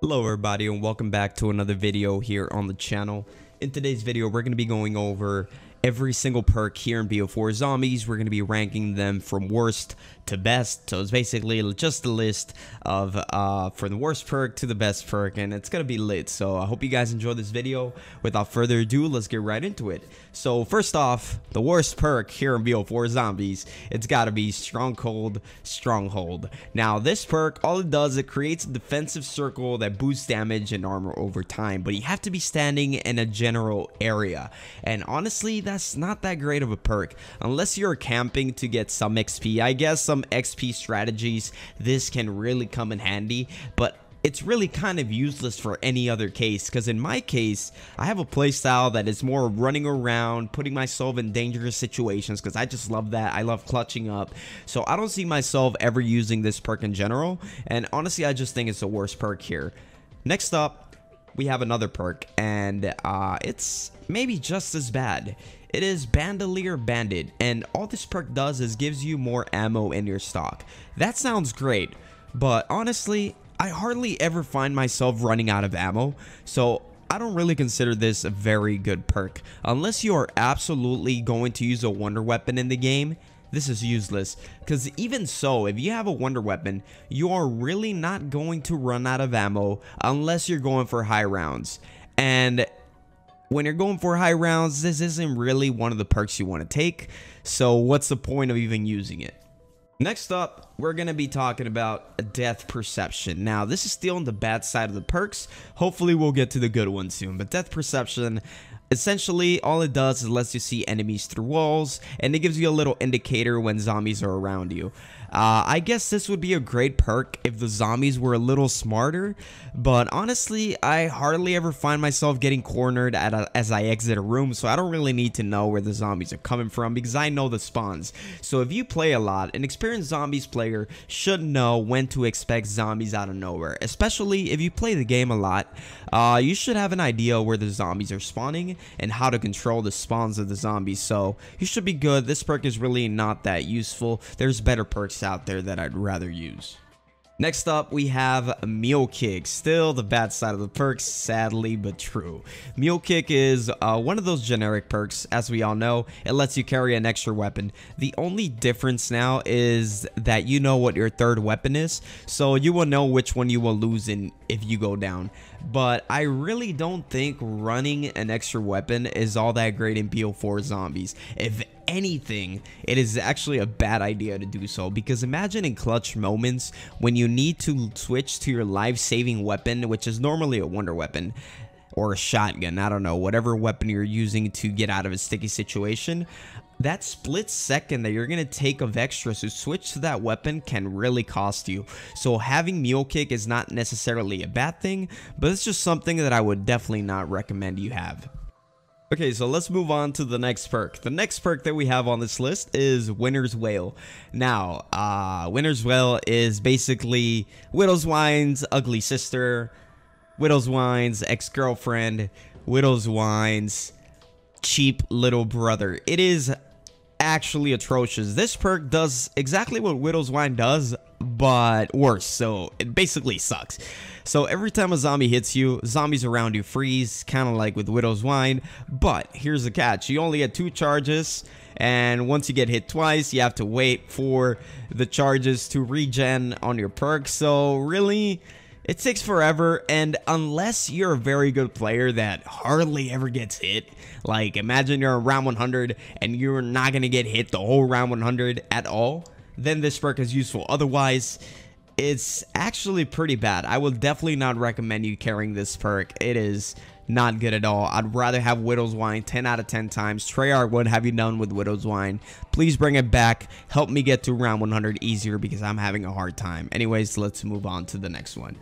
Hello everybody and welcome back to another video here on the channel. In today's video we're going to be going over every single perk here in BO4 Zombies. We're going to be ranking them from worst to best. So it's basically just a list of for the worst perk to the best perk, and it's going to be lit. So I hope you guys enjoy this video. Without further ado, let's get right into it. So first off, the worst perk here in BO4 Zombies, it's got to be Stronghold. Now this perk, all it does, it creates a defensive circle that boosts damage and armor over time, but you have to be standing in a general area, and honestly that's not that great of a perk unless you're camping to get some XP. I guess some XP strategies this can really come in handy, but it's really kind of useless for any other case, because in my case I have a playstyle that is more running around, putting myself in dangerous situations, because I just love that. I love clutching up, so I don't see myself ever using this perk in general, and honestly I just think it's the worst perk here. Next up we have another perk, and it's maybe just as bad. It is Bandolier Bandit, and all this perk does is gives you more ammo in your stock. That sounds great, but honestly I hardly ever find myself running out of ammo, so I don't really consider this a very good perk. Unless you are absolutely going to use a wonder weapon in the game, this is useless, because even so, if you have a wonder weapon, you are really not going to run out of ammo unless you're going for high rounds. And when you're going for high rounds, this isn't really one of the perks you want to take, so what's the point of even using it? Next up, we're going to be talking about Death Perception. Now, this is still on the bad side of the perks. Hopefully, we'll get to the good one soon. But Death Perception, essentially, all it does is lets you see enemies through walls, and it gives you a little indicator when zombies are around you. I guess this would be a great perk if the zombies were a little smarter, but honestly, I hardly ever find myself getting cornered as I exit a room, so I don't really need to know where the zombies are coming from because I know the spawns. So if you play a lot, an experienced zombies player should know when to expect zombies out of nowhere, especially if you play the game a lot. You should have an idea where the zombies are spawning and how to control the spawns of the zombies, so you should be good. This perk is really not that useful. There's better perks out there that I'd rather use. Next up, we have Mulekick. Still the bad side of the perks, sadly but true. Mulekick is one of those generic perks. As we all know, it lets you carry an extra weapon. The only difference now is that you know what your third weapon is, so you will know which one you will lose in if you go down. But I really don't think running an extra weapon is all that great in BO4 Zombies. If anything, it is actually a bad idea to do so, because imagine in clutch moments when you need to switch to your life-saving weapon, which is normally a wonder weapon or a shotgun, I don't know, whatever weapon you're using to get out of a sticky situation. That split second that you're going to take of extras to switch to that weapon can really cost you. So having Mulekick is not necessarily a bad thing, but it's just something that I would definitely not recommend you have. Okay, so let's move on to the next perk. The next perk that we have on this list is Winter's Wail. Now, Winter's Wail is basically Widow's Wine's ugly sister, Widow's Wine's ex-girlfriend, Widow's Wine's cheap little brother. It is actually atrocious. This perk does exactly what Widow's Wine does, but worse, so it basically sucks. So every time a zombie hits you, zombies around you freeze, kind of like with Widow's Wine, but here's the catch. You only get 2 charges, and once you get hit twice, you have to wait for the charges to regen on your perk, so really it takes forever. And unless you're a very good player that hardly ever gets hit, like imagine you're in round 100 and you're not going to get hit the whole round 100 at all, then this perk is useful. Otherwise, it's actually pretty bad. I will definitely not recommend you carrying this perk. It is not good at all. I'd rather have Widow's Wine 10 out of 10 times. Treyarch, what have you done with Widow's Wine? Please bring it back. Help me get to round 100 easier, because I'm having a hard time. Anyways, let's move on to the next one.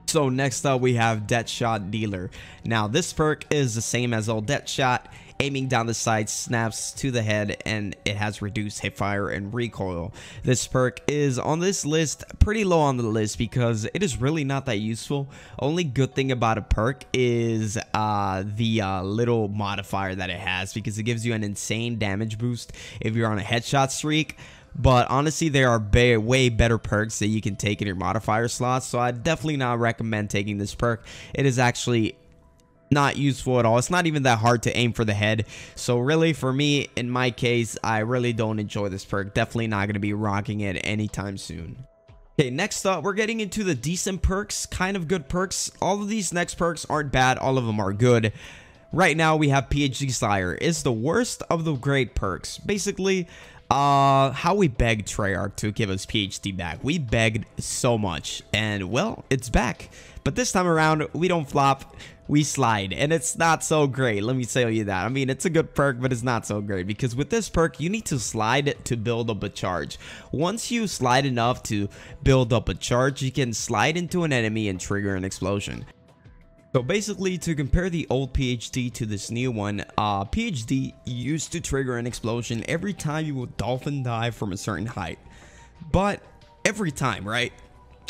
So next up we have Deadshot Dealer. Now this perk is the same as old Deadshot. Aiming down the sides snaps to the head, and it has reduced hipfire and recoil. This perk is on this list pretty low on the list because it is really not that useful. Only good thing about a perk is the little modifier that it has, because it gives you an insane damage boost if you're on a headshot streak. but honestly there are way better perks that you can take in your modifier slots, so I definitely not recommend taking this perk. It is actually not useful at all. It's not even that hard to aim for the head, so really for me, in my case, I really don't enjoy this perk. Definitely not going to be rocking it anytime soon. Okay, next up, we're getting into the decent perks, kind of good perks. All of these next perks aren't bad, all of them are good. Right now, we have PhD Slayer. It's the worst of the great perks. Basically, how we begged Treyarch to give us PhD back. We begged so much, and well, it's back. But this time around, we don't flop, we slide, and it's not so great, let me tell you that. I mean, it's a good perk, but it's not so great, because with this perk, you need to slide to build up a charge. Once you slide enough to build up a charge, you can slide into an enemy and trigger an explosion. So basically, to compare the old PhD to this new one, PhD used to trigger an explosion every time you would dolphin dive from a certain height. But every time, right?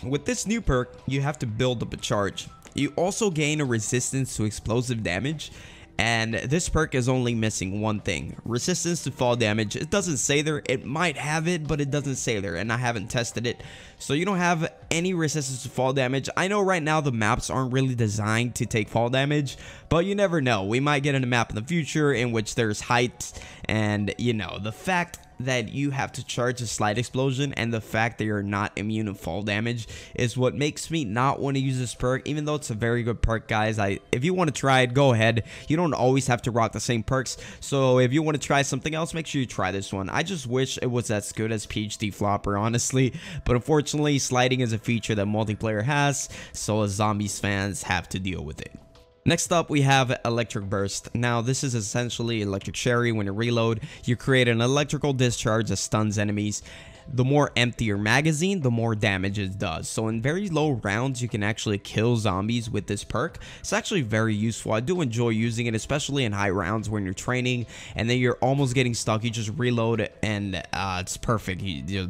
With this new perk, you have to build up a charge. You also gain a resistance to explosive damage, and this perk is only missing one thing: resistance to fall damage. It doesn't say there. It might have it, but it doesn't say there, and I haven't tested it. So you don't have any resistance to fall damage. I know right now the maps aren't really designed to take fall damage, but you never know. We might get in a map in the future in which there's height, and you know, the fact that you have to charge a slight explosion and the fact that you're not immune to fall damage is what makes me not want to use this perk, even though it's a very good perk, guys. If you want to try it, go ahead. You don't always have to rock the same perks, so if you want to try something else, make sure you try this one. I just wish it was as good as PhD Flopper, honestly, but unfortunately sliding is a feature that multiplayer has, so as Zombies fans have to deal with it. Next up, we have Electric Burst. Now, this is essentially Electric Cherry. When you reload, you create an electrical discharge that stuns enemies. The more empty your magazine, the more damage it does. So in very low rounds, you can actually kill zombies with this perk. It's actually very useful. I do enjoy using it, especially in high rounds when you're training and then you're almost getting stuck. You just reload and it's perfect.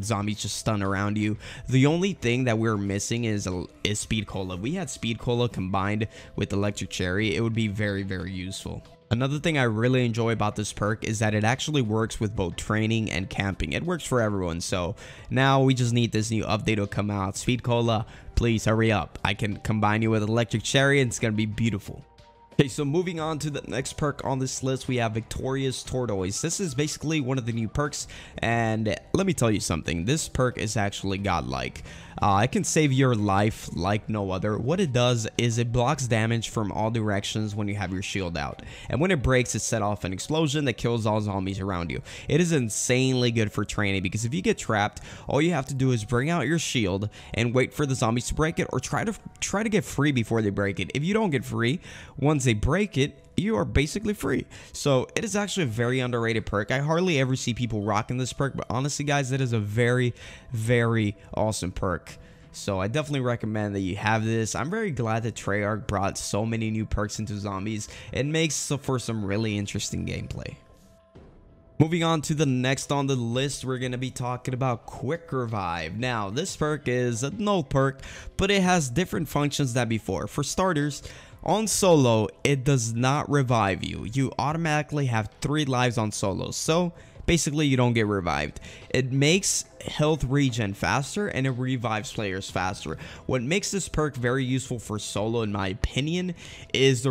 Zombies just stun around you. The only thing that we're missing is Speed Cola. If we had Speed Cola combined with Electric Cherry, it would be very useful. Another thing I really enjoy about this perk is that it actually works with both training and camping. It works for everyone, so now we just need this new update to come out. Speed Cola, please hurry up. I can combine you with Electric Cherry and it's gonna be beautiful. Okay, so moving on to the next perk on this list, we have Victorious Tortoise. This is basically one of the new perks, and let me tell you something. This perk is actually godlike. It can save your life like no other. What it does is it blocks damage from all directions when you have your shield out, and when it breaks, it set off an explosion that kills all zombies around you. It is insanely good for training, because if you get trapped, all you have to do is bring out your shield and wait for the zombies to break it, or try to get free before they break it. If you don't get free, once they break it, you are basically free. So it is actually a very underrated perk. I hardly ever see people rocking this perk, but honestly, guys, it is a very awesome perk. So I definitely recommend that you have this. I'm very glad that Treyarch brought so many new perks into zombies. It makes for some really interesting gameplay. Moving on to the next on the list, we're going to be talking about Quick Revive. Now, this perk is an old perk, but it has different functions than before. For starters, on solo, it does not revive you. You automatically have 3 lives on solo, so basically you don't get revived. It makes health regen faster and it revives players faster. What makes this perk very useful for solo, in my opinion, is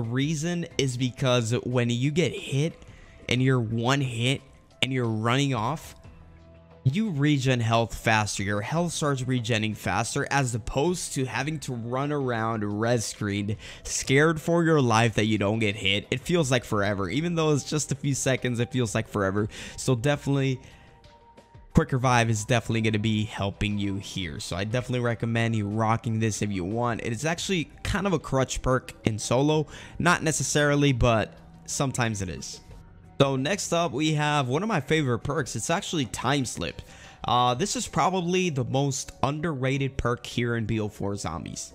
because when you get hit and you're one hit and you're running off, you regen health faster. Your health starts regenning faster, as opposed to having to run around res screened, scared for your life that you don't get hit. It feels like forever. Even though it's just a few seconds, it feels like forever. So definitely, Quick Revive is definitely going to be helping you here. So I definitely recommend you rocking this if you want. It is actually kind of a crutch perk in solo. Not necessarily, but sometimes it is. So next up, we have one of my favorite perks. It's actually Time Slip. This is probably the most underrated perk here in BO4 Zombies.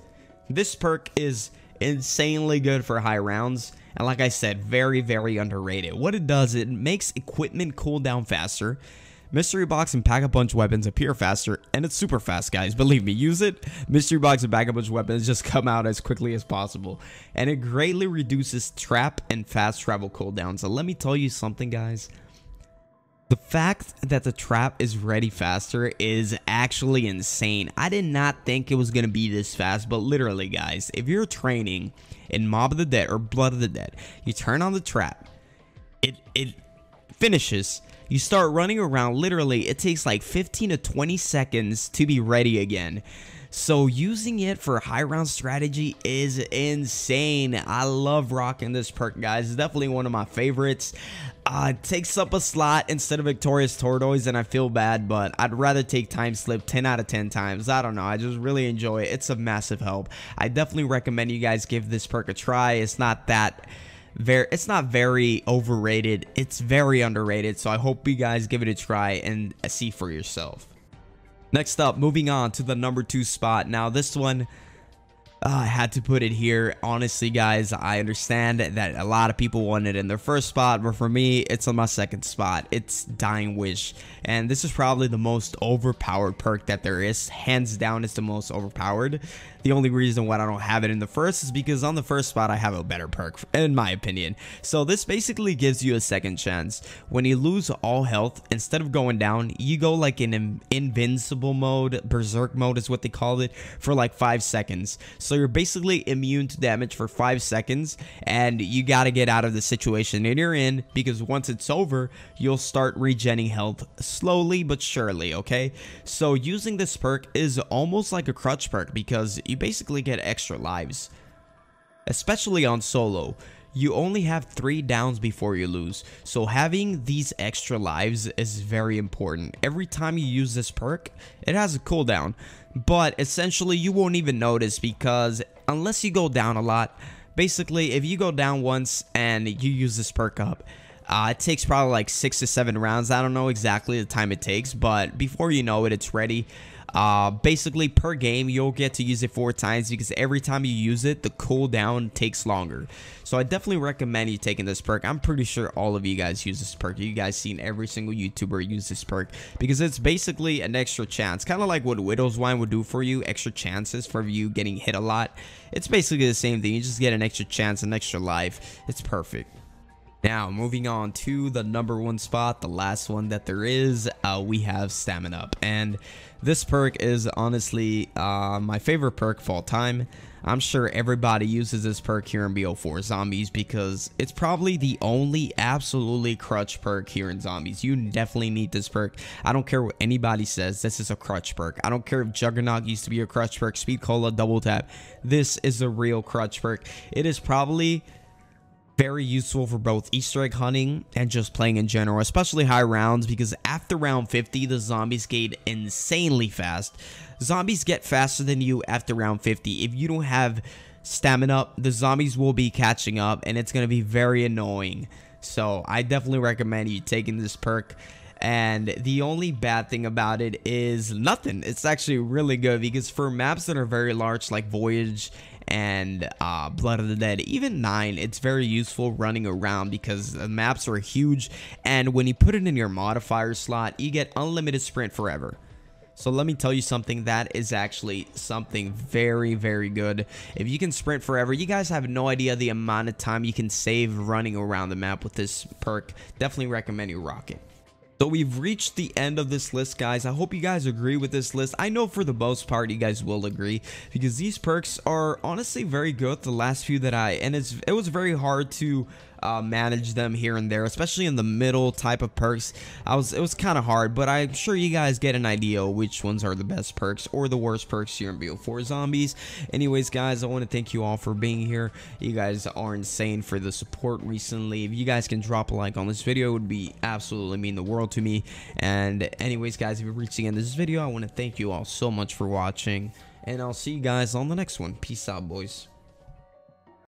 This perk is insanely good for high rounds, and like I said, very underrated. What it does, it makes equipment cool down faster. Mystery Box and Pack a Punch weapons appear faster, and it's super fast, guys. Believe me, use it. Mystery Box and Pack a Punch weapons just come out as quickly as possible, and it greatly reduces trap and fast travel cooldowns. So let me tell you something, guys. The fact that the trap is ready faster is actually insane. I did not think it was going to be this fast, but literally, guys, if you're training in Mob of the Dead or Blood of the Dead, you turn on the trap, it finishes, you start running around, literally, it takes like 15 to 20 seconds to be ready again. So using it for high round strategy is insane. I love rocking this perk, guys. It's definitely one of my favorites. It takes up a slot instead of Victorious Tortoise, and I feel bad, but I'd rather take Time Slip 10 out of 10 times. I don't know. I just really enjoy it. It's a massive help. I definitely recommend you guys give this perk a try. It's not very overrated. It's very underrated. So I hope you guys give it a try and see for yourself. Next up, moving on to the number 2 spot. Now this one, I had to put it here. Honestly, guys, I understand that a lot of people want it in their first spot, but for me, it's on my second spot. It's Dying Wish, and this is probably the most overpowered perk that there is. Hands down, it's the most overpowered. The only reason why I don't have it in the first is because on the first spot, I have a better perk, in my opinion. So this basically gives you a second chance. When you lose all health, instead of going down, you go like in invincible mode, berserk mode is what they call it, for like 5 seconds. So you're basically immune to damage for 5 seconds, and you gotta get out of the situation that you're in, because once it's over, you'll start regenerating health slowly but surely, okay? So using this perk is almost like a crutch perk, because you basically get extra lives, especially on solo. You only have 3 downs before you lose, so having these extra lives is very important. Every time you use this perk, it has a cooldown, but essentially you won't even notice, because unless you go down a lot, basically if you go down once and you use this perk up, it takes probably like 6 to 7 rounds. I don't know exactly the time it takes, but before you know it, it's ready. Basically per game you'll get to use it 4 times, because every time you use it, the cooldown takes longer. So I definitely recommend you taking this perk. I'm pretty sure all of you guys use this perk. You guys seen every single YouTuber use this perk, because it's basically an extra chance, kind of like what Widow's Wine would do for you, extra chances for you getting hit a lot. It's basically the same thing. You just get an extra chance, an extra life. It's perfect. Now, moving on to the number 1 spot, the last one that there is, we have Salmon Up. And this perk is honestly my favorite perk of all time. I'm sure everybody uses this perk here in BO4 Zombies, because it's probably the only absolutely crutch perk here in Zombies. You definitely need this perk. I don't care what anybody says, this is a crutch perk. I don't care if Juggernaut used to be a crutch perk, Speed Cola, Double Tap. This is a real crutch perk. It is probably very useful for both Easter egg hunting and just playing in general, especially high rounds, because after round 50 the zombies get insanely fast. Zombies get faster than you after round 50. If you don't have stamina, the zombies will be catching up, and it's going to be very annoying. So I definitely recommend you taking this perk. And the only bad thing about it is nothing. It's actually really good, because for maps that are very large like Voyage and Blood of the Dead, even 9, it's very useful running around, because the maps are huge, and when you put it in your modifier slot, you get unlimited sprint forever. So let me tell you something, that is actually something very, very good. If you can sprint forever, you guys have no idea the amount of time you can save running around the map with this perk. Definitely recommend you rock it. So we've reached the end of this list, guys. I hope you guys agree with this list. I know for the most part you guys will agree, because these perks are honestly very good. The last few that it was very hard to manage them here and there, especially in the middle type of perks. It was kind of hard, but I'm sure you guys get an idea which ones are the best perks or the worst perks here in BO4 Zombies. Anyways, guys, I want to thank you all for being here. You guys are insane for the support recently. If you guys can drop a like on this video, it would be absolutely mean the world to me. And anyways, guys, if you're reaching the end of this video, I want to thank you all so much for watching, and I'll see you guys on the next one. Peace out, boys.